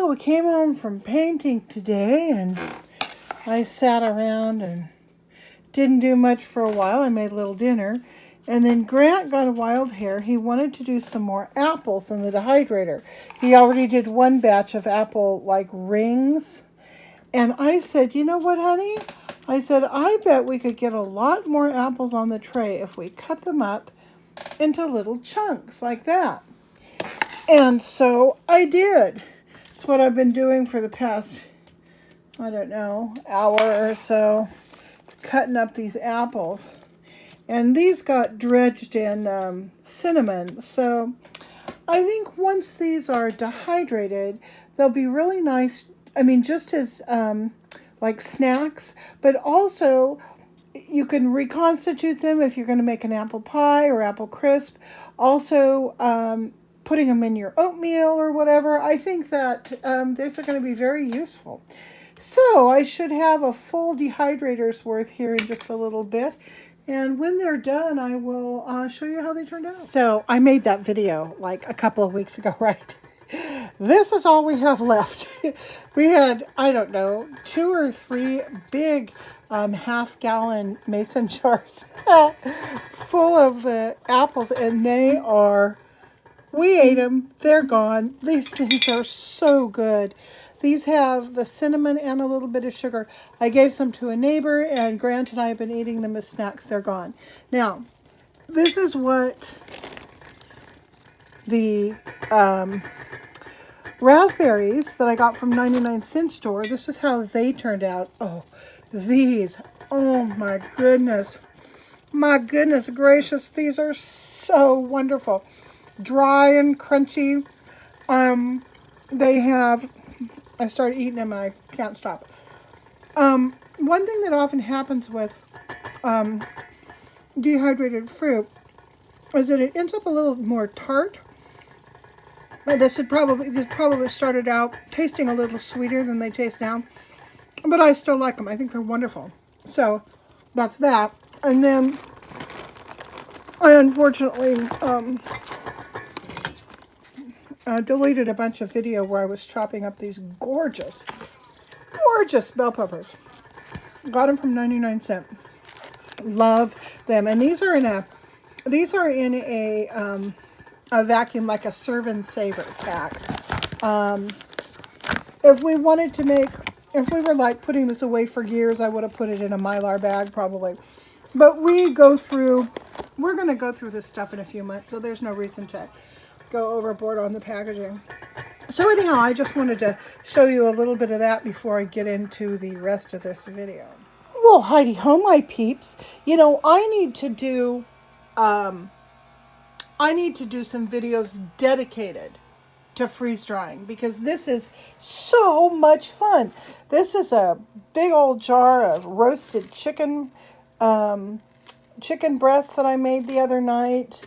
Well, we came home from painting today, and I sat around and didn't do much for a while. I made a little dinner. And then Grant got a wild hair. He wanted to do some more apples in the dehydrator. He already did one batch of apple, like, rings. And I said, you know what, honey? I said, I bet we could get a lot more apples on the tray if we cut them up into little chunks like that. And so I did. It's what I've been doing for the past, I don't know, hour or so, cutting up these apples. And these got dredged in cinnamon. So I think once these are dehydrated, they'll be really nice. I mean, just as like snacks, but also you can reconstitute them if you're going to make an apple pie or apple crisp. Also, putting them in your oatmeal or whatever. I think that these are going to be very useful. So I should have a full dehydrator's worth here in just a little bit. And when they're done, I will show you how they turned out. So I made that video like a couple of weeks ago, right? This is all we have left. We had, I don't know, 2 or 3 big half-gallon mason jars full of the apples, and they are, we ate them. They're gone. These things are so good. These have the cinnamon and a little bit of sugar. I gave some to a neighbor, and Grant and I have been eating them as snacks. They're gone. Now, this is what the raspberries that I got from 99-cent store, this is how they turned out. Oh, these. Oh, my goodness. My goodness gracious. These are so wonderful. Dry and crunchy. They have... I started eating them and I can't stop. One thing that often happens with dehydrated fruit is that it ends up a little more tart. This probably started out tasting a little sweeter than they taste now, but I still like them. I think they're wonderful. So that's that. And then I unfortunately deleted a bunch of video where I was chopping up these gorgeous bell peppers. Got them from 99-cent. Love them. And these are in a vacuum, like a serve and savor pack. If we were like putting this away for years, I would have put it in a Mylar bag probably. But we're going to go through this stuff in a few months, so there's no reason to go overboard on the packaging. So anyhow, I just wanted to show you a little bit of that before I get into the rest of this video. Well, Heidi ho, my peeps. You know, I need to do some videos dedicated to freeze drying because this is so much fun. This is a big old jar of roasted chicken breasts that I made the other night.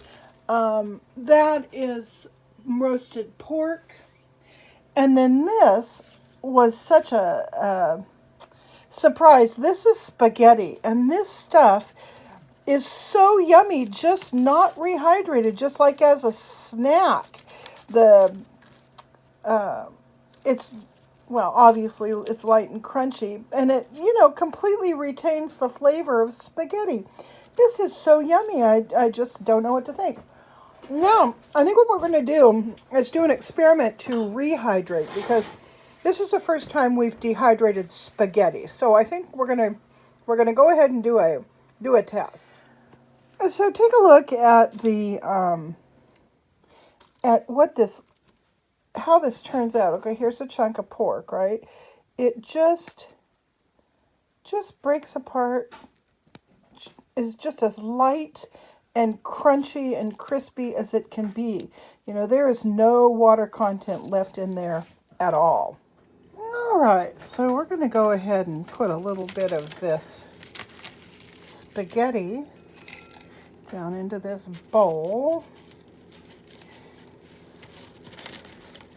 That is roasted pork. And then this was such a surprise. This is spaghetti. And this stuff is so yummy, just not rehydrated, just like as a snack. Obviously it's light and crunchy. And it, completely retains the flavor of spaghetti. This is so yummy. I just don't know what to think. Now, I think what we're going to do is do an experiment to rehydrate because this is the first time we've dehydrated spaghetti. So I think we're going to go ahead and do a test. So take a look at the how this turns out. Okay, here's a chunk of pork, right? It just breaks apart. Is just as light and crunchy and crispy as it can be. There is no water content left in there at all. All right, so we're going to go ahead and put a little bit of this spaghetti down into this bowl.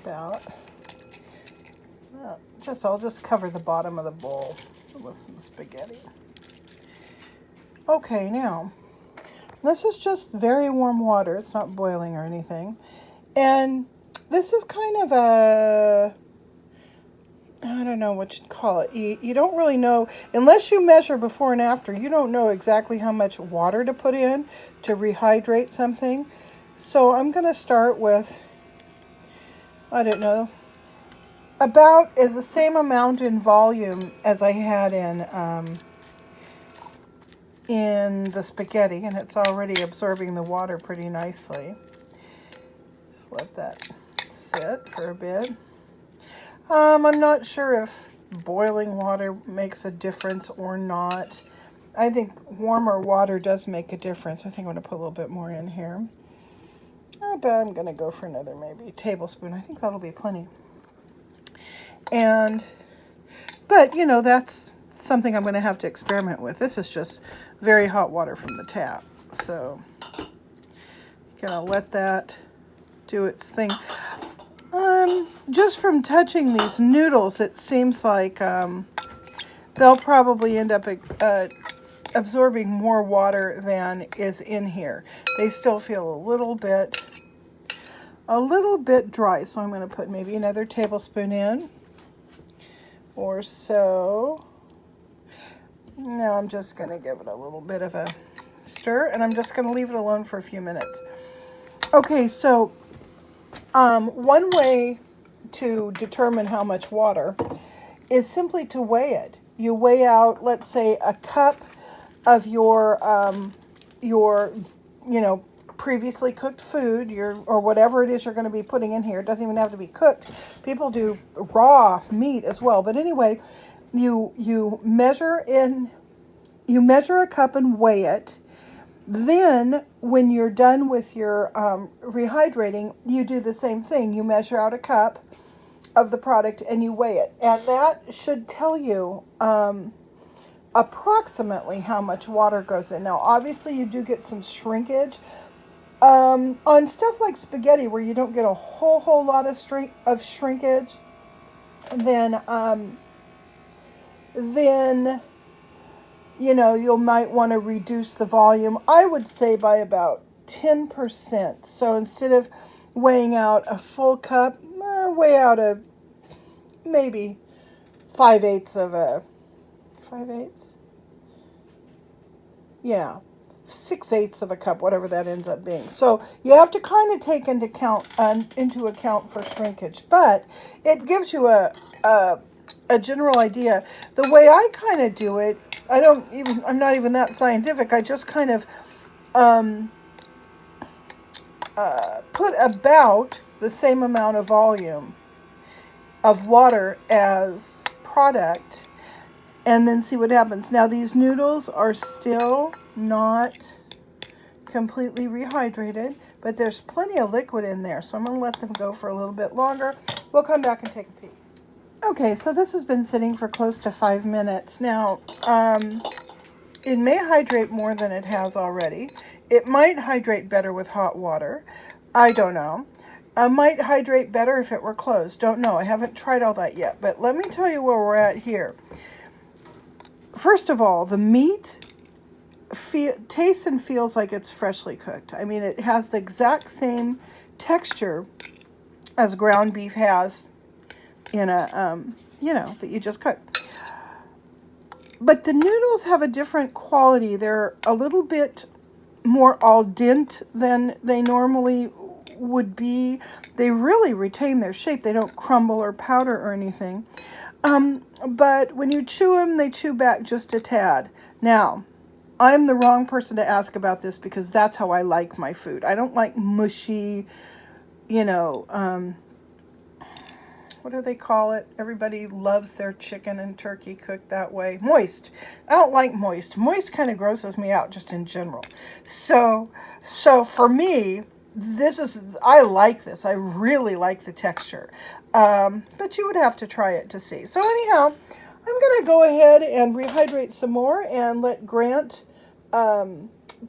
I'll just cover the bottom of the bowl with some spaghetti. Okay, now, this is just very warm water. It's not boiling or anything. And this is kind of I don't know what you'd call it. You don't really know, unless you measure before and after, you don't know exactly how much water to put in to rehydrate something. So I'm going to start with, I don't know, about is the same amount in volume as I had in the spaghetti, and it's already absorbing the water pretty nicely. Just let that sit for a bit. I'm not sure if boiling water makes a difference or not. I think warmer water does make a difference. I think I'm going to put a little bit more in here. But I'm going to go for another maybe tablespoon. I think that'll be plenty. But you know, that's something I'm going to have to experiment with. This is just very hot water from the tap. So gonna let that do its thing. Just from touching these noodles, it seems like they'll probably end up absorbing more water than is in here. They still feel a little bit dry, so I'm going to put maybe another tablespoon in or so. Now I'm just going to give it a little bit of a stir, and I'm just going to leave it alone for a few minutes. Okay, so one way to determine how much water is simply to weigh it. You weigh out, let's say, a cup of your previously cooked food, or whatever it is you're going to be putting in here. It doesn't even have to be cooked. People do raw meat as well. But anyway, you measure a cup and weigh it. Then, when you're done with your rehydrating, you do the same thing. You measure out a cup of the product and you weigh it. And that should tell you approximately how much water goes in. Now, obviously, you do get some shrinkage. On stuff like spaghetti, where you don't get a whole lot of shrinkage, then you might want to reduce the volume. I would say by about 10%. So instead of weighing out a full cup, weigh out maybe 5/8 of a 5/8. Yeah, 6/8 of a cup, whatever that ends up being. So you have to kind of take into account for shrinkage, but it gives you a general idea. The way I kind of do it, I'm not even that scientific. I just kind of put about the same amount of volume of water as product, and then see what happens. Now, these noodles are still not completely rehydrated, but there's plenty of liquid in there, so I'm going to let them go for a little bit longer. We'll come back and take a peek. Okay, so this has been sitting for close to 5 minutes. Now, it may hydrate more than it has already. It might hydrate better with hot water. I don't know. I might hydrate better if it were closed. Don't know. I haven't tried all that yet. But let me tell you where we're at here. First of all, the meat tastes and feels like it's freshly cooked. I mean, it has the exact same texture as ground beef has in a, that you just cooked. But the noodles have a different quality. They're a little bit more al dente than they normally would be. They really retain their shape. They don't crumble or powder or anything. But when you chew them, they chew back just a tad. Now, I'm the wrong person to ask about this because that's how I like my food. I don't like mushy, what do they call it? Everybody loves their chicken and turkey cooked that way. Moist. I don't like moist. Moist kind of grosses me out just in general. So for me, I like this. I really like the texture. But you would have to try it to see. So anyhow, I'm going to go ahead and rehydrate some more and let Grant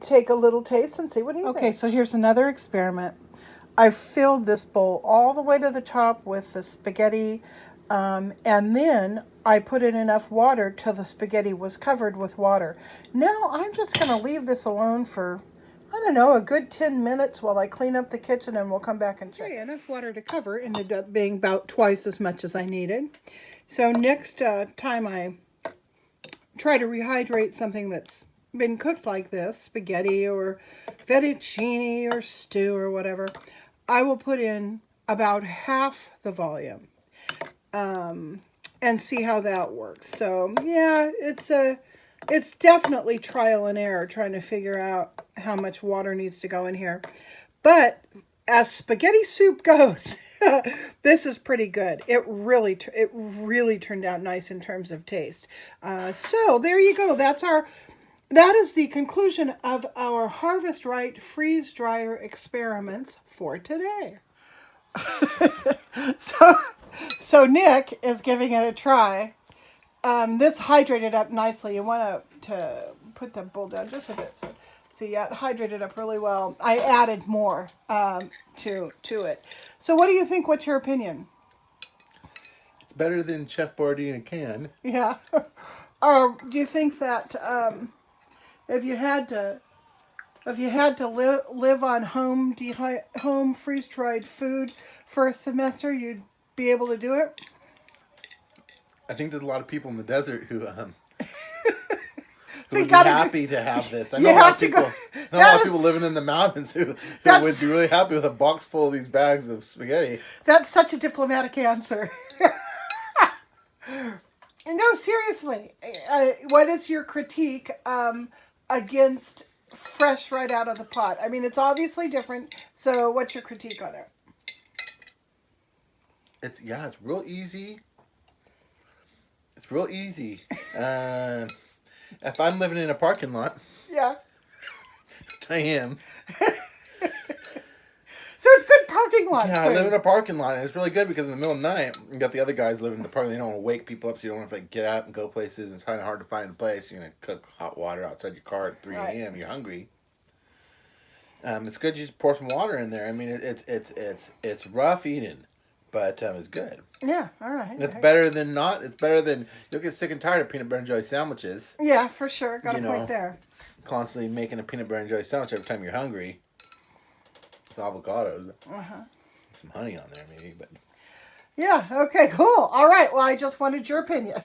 take a little taste and see what he thinks. Okay, so here's another experiment. I filled this bowl all the way to the top with the spaghetti, and then I put in enough water till the spaghetti was covered with water. Now I'm just going to leave this alone for, I don't know, a good 10 minutes while I clean up the kitchen, and we'll come back and check. Okay, enough water to cover. Ended up being about twice as much as I needed. So next time I try to rehydrate something that's been cooked like this, spaghetti or fettuccine or stew or whatever, I will put in about half the volume and see how that works. So yeah, it's definitely trial and error trying to figure out how much water needs to go in here. But as spaghetti soup goes, this is pretty good. It really turned out nice in terms of taste. So there you go. That is the conclusion of our Harvest Right freeze dryer experiments for today. so so Nick is giving it a try. This hydrated up nicely. You want to put the bowl down just a bit. So, see, yeah, it hydrated up really well. I added more to it. So what do you think? What's your opinion? It's better than Chef Boyardee in a can. Yeah. Or do you think that if you had to live on home freeze dried food for a semester, you'd be able to do it? I think there's a lot of people in the desert who So you would be gotta happy to have this. I you know a lot have of to people. go. I know a lot That of people is- living in the mountains who That's- would be really happy with a box full of these bags of spaghetti. That's such a diplomatic answer. No, seriously. What is your critique against fresh right out of the pot? I mean, it's obviously different. So, what's your critique on it? It's real easy. It's real easy. If I'm living in a parking lot, Yeah. I am. So it's good parking lot. Yeah, I food. live in a parking lot, and it's really good because in the middle of the night, you got the other guys living in the park. They don't want to wake people up, so you don't want to get out and go places. It's kind of hard to find a place. You're gonna cook hot water outside your car at 3 a.m. You're hungry. It's good. You just pour some water in there. I mean, it's rough eating, but it's good. Yeah. All right. It's better than not. It's better than you'll get sick and tired of peanut butter and jelly sandwiches. Yeah, for sure. Got a You point know. there. Constantly making a peanut butter and jelly sandwich every time you're hungry. With avocados. Some honey on there, maybe, but. Yeah. Okay. Cool. All right. Well, I just wanted your opinion.